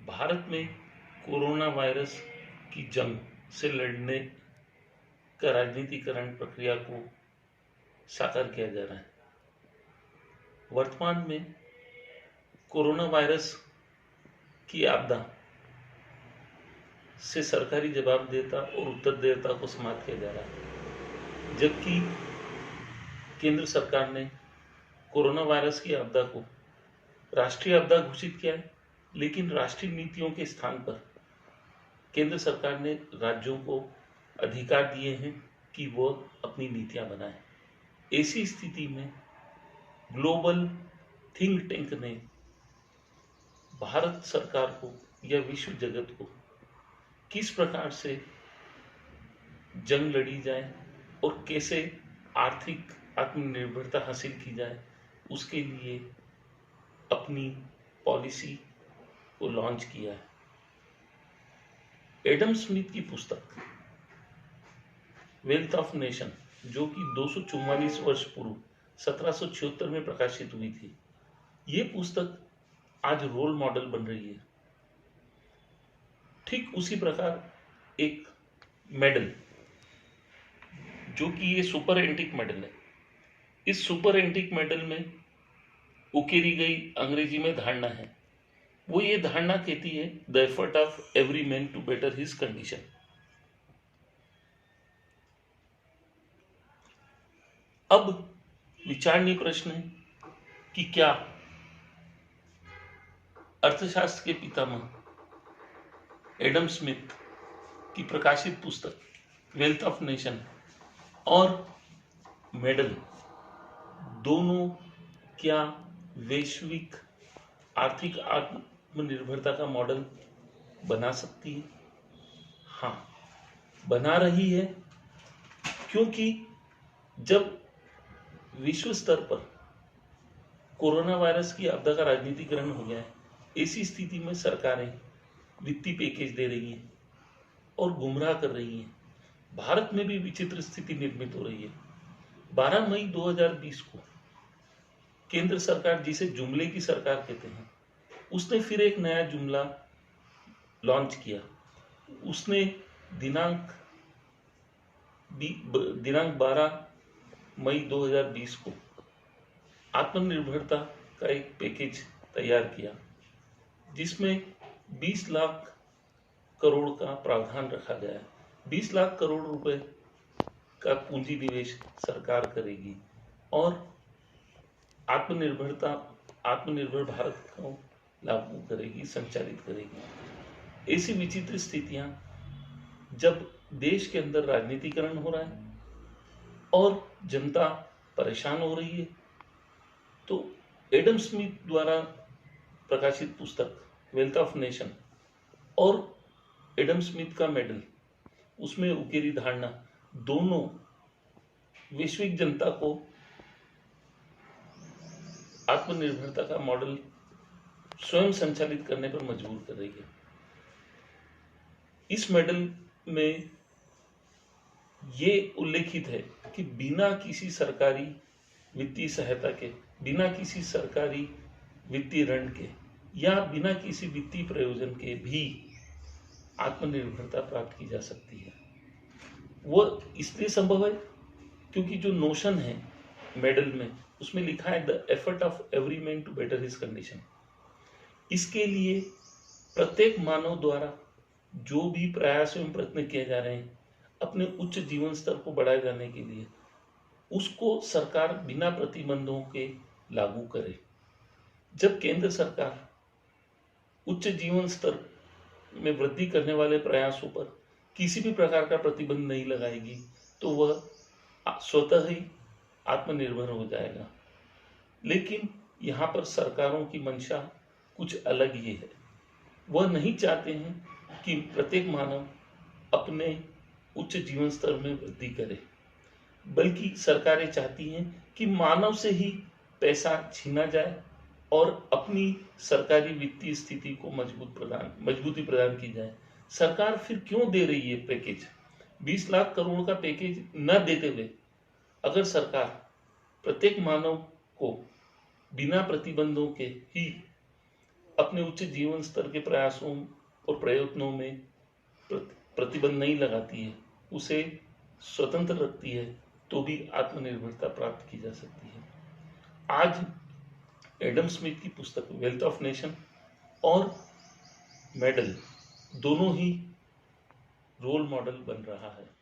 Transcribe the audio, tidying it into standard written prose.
भारत में corona virus की जंग से लड़ने का राजनीतिकरण प्रक्रिया को साकार किया जा रहा है। वर्तमान में कोरोना वायरस की आपदा से सरकारी जवाबदेहिता और उत्तरदायिता को समाप्त किया जा रहा है, जबकि केंद्र सरकार ने कोरोना वायरस की आपदा को राष्ट्रीय आपदा घोषित किया है, लेकिन राष्ट्रीय नीतियों के स्थान पर केंद्र सरकार ने राज्यों को अधिकार दिए हैं कि वह अपनी नीतियां बनाएं। ऐसी स्थिति में ग्लोबल थिंक टैंक ने भारत सरकार को या विश्व जगत को किस प्रकार से जंग लड़ी जाए और कैसे आर्थिक आत्मनिर्भरता हासिल की जाए, उसके लिए अपनी पॉलिसी को लॉन्च किया है। एडम स्मिथ की पुस्तक वेल्थ ऑफ नेशन, जो कि 244 वर्ष पूर्व 1776 में प्रकाशित हुई थी, ये पुस्तक आज रोल मॉडल बन रही है। ठीक उसी प्रकार एक मेडल, जो कि ये सुपर एंटिक मेडल है, इस सुपर एंटिक मेडल में उकेरी गई अंग्रेजी में धारणा है। वो ये धारणा कहती है, the effort of every man to better his condition. अब विचारणीय प्रश्न है कि क्या अर्थशास्त्र के पितामह एडम स्मिथ की प्रकाशित पुस्तक वेल्थ ऑफ नेशन और मेडल दोनों क्या वैश्विक आर्थिक आत्मनिर्भरता का मॉडल बना सकती है? हाँ, बना रही है, क्योंकि जब विश्व स्तर पर कोरोना वायरस की आपदा का राजनीतिकरण हो गया है, ऐसी स्थिति में सरकारें वित्तीय पैकेज दे रही हैं और गुमराह कर रही हैं। भारत में भी विचित्र स्थिति निर्मित हो रही है। 12 मई 2020 को केंद्र सरकार, जिसे जुमले की सरकार कहते हैं, उसने फिर एक नया जुमला लॉन्च किया। उसने दिनांक 12 मई 2020 को आत्मनिर्भरता का एक पैकेज तैयार किया, जिसमें 20 लाख करोड़ का प्रावधान रखा गया है। 20 लाख करोड़ रुपए का पूंजी निवेश सरकार करेगी और आत्मनिर्भर भारत को लागू करेगी, संचालित करेगी। ऐसी विचित्र स्थितियां जब देश के अंदर राजनीतिकरण हो रहा है और जनता परेशान हो रही है, तो एडम स्मिथ द्वारा प्रकाशित पुस्तक वेल्थ ऑफ नेशन और एडम स्मिथ का मेडल, उसमें उकेरी धारणा दोनों वैश्विक जनता को आत्मनिर्भरता का मॉडल स्वयं संचालित करने पर मजबूर कर रही है। इस मेडल में ये उल्लेखित है कि बिना किसी सरकारी वित्तीय सहायता के, बिना किसी सरकारी वित्तीय ऋण के या बिना किसी वित्तीय प्रयोजन के भी आत्मनिर्भरता प्राप्त की जा सकती है। वो इसलिए संभव है क्योंकि जो नोशन है मेडल में, उसमें लिखा है the effort of every man to better his condition. इसके लिए प्रत्येक मानव द्वारा जो भी प्रयास एवं प्रयत्न किए जा रहे हैं अपने उच्च जीवन स्तर को बढ़ाए जाने के लिए, उसको सरकार बिना प्रतिबंधों के लागू करे। जब केंद्र सरकार उच्च जीवन स्तर में वृद्धि करने वाले प्रयासों पर किसी भी प्रकार का प्रतिबंध नहीं लगाएगी, तो वह स्वतः ही आत्मनिर्भर हो जाएगा। लेकिन यहाँ पर सरकारों की मंशा कुछ अलग ही है। वह नहीं चाहते हैं कि प्रत्येक मानव अपने उच्च जीवन स्तर में वृद्धि करे, बल्कि सरकारें चाहती हैं कि मानव से ही पैसा छीना जाए और अपनी सरकारी वित्तीय स्थिति को मजबूती प्रदान की जाए। सरकार फिर क्यों दे रही है पैकेज? 20 लाख करोड़ का पैकेज न देते हुए अगर सरकार प्रत्येक मानव को बिना प्रतिबंधों के ही अपने उच्च जीवन स्तर के प्रयासों और प्रयत्नों में प्रतिबंध नहीं लगाती है, उसे स्वतंत्र रखती है, तो भी आत्मनिर्भरता प्राप्त की जा सकती है। आज एडम स्मिथ की पुस्तक वेल्थ ऑफ नेशन और मेडल दोनों ही रोल मॉडल बन रहा है।